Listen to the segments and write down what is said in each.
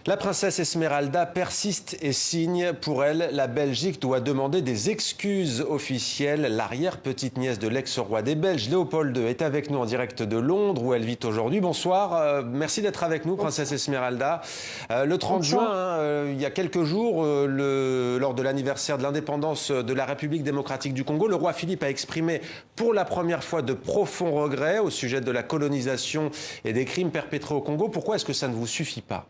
La princesse Esmeralda persiste et signe. Pour elle, la Belgique doit demander des excuses officielles. L'arrière-petite-nièce de l'ex-roi des Belges, Léopold II, est avec nous en direct de Londres, où elle vit aujourd'hui. Bonsoir, merci d'être avec nous, princesse Esmeralda. Le 30 juin, il y a quelques jours, lors de l'anniversaire de l'indépendance de la République démocratique du Congo, le roi Philippe a exprimé pour la première fois de profonds regrets au sujet de la colonisation et des crimes perpétrés au Congo. Pourquoi est-ce que ça ne vous suffit pas ?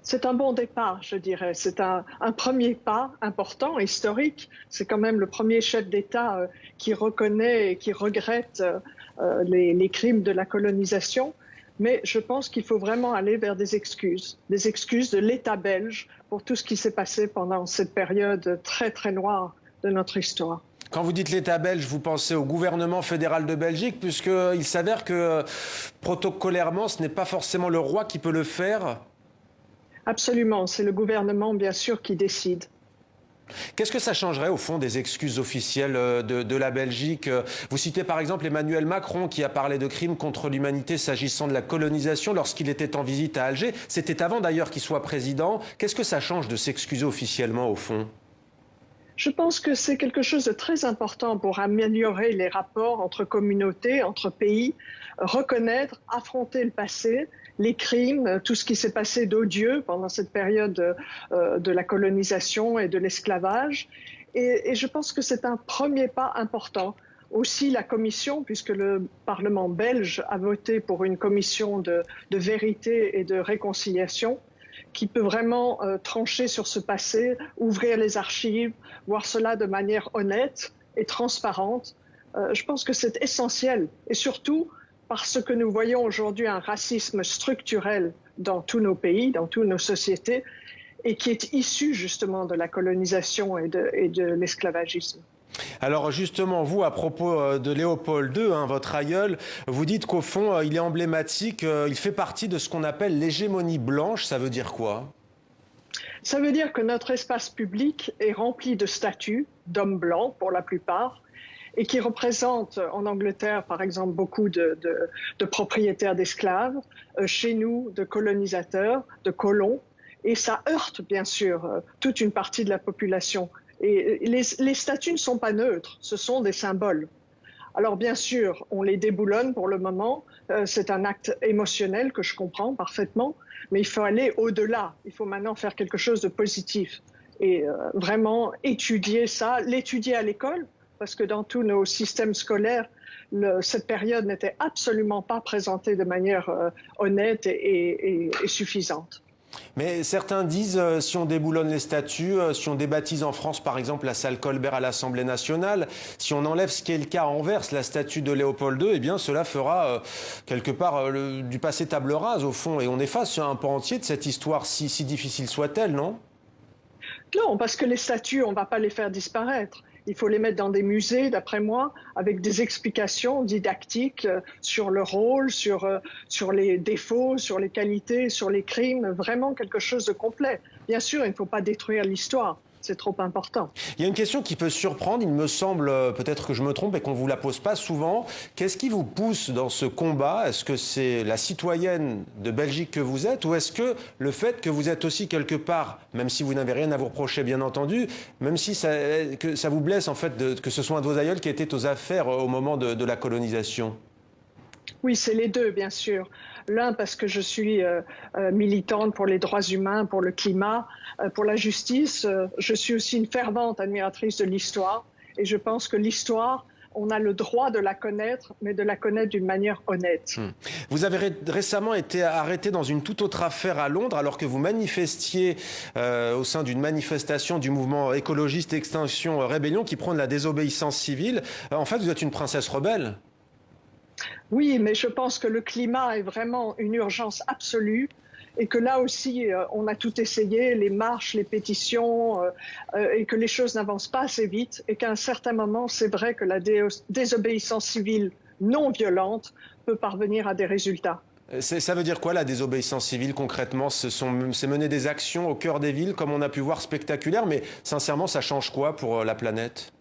C'est un bon départ, je dirais. C'est un premier pas important, historique. C'est quand même le premier chef d'État qui reconnaît et qui regrette les crimes de la colonisation. Mais je pense qu'il faut vraiment aller vers des excuses de l'État belge pour tout ce qui s'est passé pendant cette période très, très noire de notre histoire. Quand vous dites l'État belge, vous pensez au gouvernement fédéral de Belgique, puisqu'il s'avère que protocolairement, ce n'est pas forcément le roi qui peut le faire. Absolument, c'est le gouvernement, bien sûr, qui décide. Qu'est-ce que ça changerait, au fond, des excuses officielles de la Belgique? Vous citez par exemple Emmanuel Macron, qui a parlé de crimes contre l'humanité s'agissant de la colonisation lorsqu'il était en visite à Alger. C'était avant d'ailleurs qu'il soit président. Qu'est-ce que ça change de s'excuser officiellement, au fond? Je pense que c'est quelque chose de très important pour améliorer les rapports entre communautés, entre pays, reconnaître, affronter le passé, les crimes, tout ce qui s'est passé d'odieux pendant cette période de la colonisation et de l'esclavage. Et je pense que c'est un premier pas important. Aussi la commission, puisque le Parlement belge a voté pour une commission de vérité et de réconciliation, qui peut vraiment trancher sur ce passé, ouvrir les archives, voir cela de manière honnête et transparente. Je pense que c'est essentiel, et surtout parce que nous voyons aujourd'hui un racisme structurel dans tous nos pays, dans toutes nos sociétés, et qui est issu justement de la colonisation et de l'esclavagisme. Alors justement, vous, à propos de Léopold II, votre aïeul, vous dites qu'au fond, il est emblématique, il fait partie de ce qu'on appelle l'hégémonie blanche. Ça veut dire quoi? Ça veut dire que notre espace public est rempli de statues d'hommes blancs, pour la plupart, et qui représentent en Angleterre, par exemple, beaucoup de propriétaires d'esclaves, chez nous, de colonisateurs, de colons, et ça heurte, bien sûr, toute une partie de la population. Et les statues ne sont pas neutres, ce sont des symboles. Alors bien sûr, on les déboulonne pour le moment, c'est un acte émotionnel que je comprends parfaitement, mais il faut aller au-delà, il faut maintenant faire quelque chose de positif et vraiment étudier ça, l'étudier à l'école, parce que dans tous nos systèmes scolaires, cette période n'était absolument pas présentée de manière honnête et suffisante. Mais certains disent, si on déboulonne les statues, si on débaptise en France, par exemple, la salle Colbert à l'Assemblée nationale, si on enlève ce qui est le cas à Anvers, la statue de Léopold II, eh bien, cela fera quelque part du passé table rase, au fond. Et on efface un pan entier de cette histoire, si difficile soit-elle, non? Non, parce que les statues, on ne va pas les faire disparaître. Il faut les mettre dans des musées, d'après moi, avec des explications didactiques sur le rôle, sur les défauts, sur les qualités, sur les crimes, vraiment quelque chose de complet. Bien sûr, il ne faut pas détruire l'histoire. C'est trop important. Il y a une question qui peut surprendre, il me semble, peut-être que je me trompe et qu'on ne vous la pose pas souvent. Qu'est-ce qui vous pousse dans ce combat? Est-ce que c'est la citoyenne de Belgique que vous êtes, ou est-ce que le fait que vous êtes aussi quelque part, même si vous n'avez rien à vous reprocher bien entendu, même si que ça vous blesse en fait que ce soit un de vos aïeuls qui était aux affaires au moment de la colonisation? Oui, c'est les deux, bien sûr. L'un parce que je suis militante pour les droits humains, pour le climat, pour la justice. Je suis aussi une fervente admiratrice de l'histoire. Et je pense que l'histoire, on a le droit de la connaître, mais de la connaître d'une manière honnête. Vous avez récemment été arrêté dans une toute autre affaire à Londres, alors que vous manifestiez au sein d'une manifestation du mouvement écologiste Extinction Rébellion qui prône la désobéissance civile. En fait, vous êtes une princesse rebelle. Oui, mais je pense que le climat est vraiment une urgence absolue et que là aussi, on a tout essayé, les marches, les pétitions, et que les choses n'avancent pas assez vite et qu'à un certain moment, c'est vrai que la désobéissance civile non violente peut parvenir à des résultats. Ça veut dire quoi, la désobéissance civile, concrètement? C'est mener des actions au cœur des villes, comme on a pu voir, spectaculaires, mais sincèrement, ça change quoi pour la planète?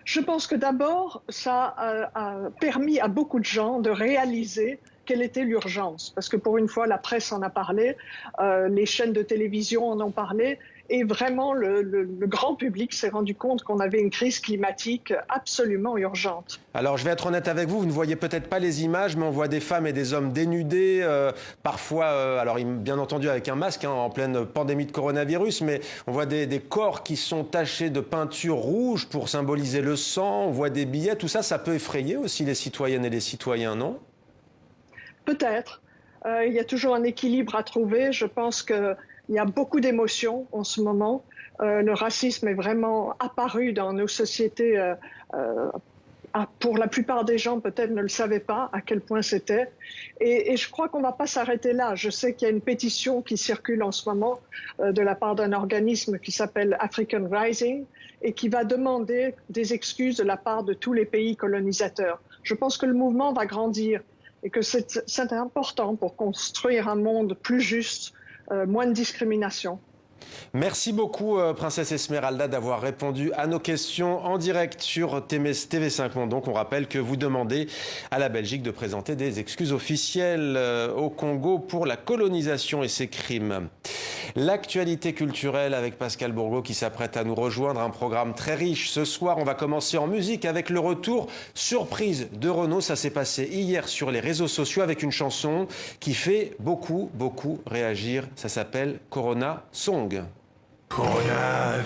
Je pense que d'abord, ça a permis à beaucoup de gens de réaliser quelle était l'urgence. Parce que pour une fois, la presse en a parlé, les chaînes de télévision en ont parlé, et vraiment le grand public s'est rendu compte qu'on avait une crise climatique absolument urgente. Alors je vais être honnête avec vous, vous ne voyez peut-être pas les images, mais on voit des femmes et des hommes dénudés, parfois, alors bien entendu avec un masque, hein, en pleine pandémie de coronavirus, mais on voit des corps qui sont tachés de peinture rouge pour symboliser le sang, on voit des billets, tout ça, ça peut effrayer aussi les citoyennes et les citoyens, non? Peut-être. Il y a toujours un équilibre à trouver. Je pense qu'il y a beaucoup d'émotions en ce moment. Le racisme est vraiment apparu dans nos sociétés. Pour la plupart des gens, peut-être ne le savaient pas à quel point c'était. Et je crois qu'on ne va pas s'arrêter là. Je sais qu'il y a une pétition qui circule en ce moment de la part d'un organisme qui s'appelle African Rising et qui va demander des excuses de la part de tous les pays colonisateurs. Je pense que le mouvement va grandir et que c'est important pour construire un monde plus juste, moins de discrimination. Merci beaucoup, Princesse Esmeralda, d'avoir répondu à nos questions en direct sur TV5 Monde. Donc, on rappelle que vous demandez à la Belgique de présenter des excuses officielles au Congo pour la colonisation et ses crimes. L'actualité culturelle avec Pascal Bourgault qui s'apprête à nous rejoindre. Un programme très riche. Ce soir, on va commencer en musique avec le retour surprise de Renaud. Ça s'est passé hier sur les réseaux sociaux avec une chanson qui fait beaucoup réagir. Ça s'appelle Corona Song. Coronavirus.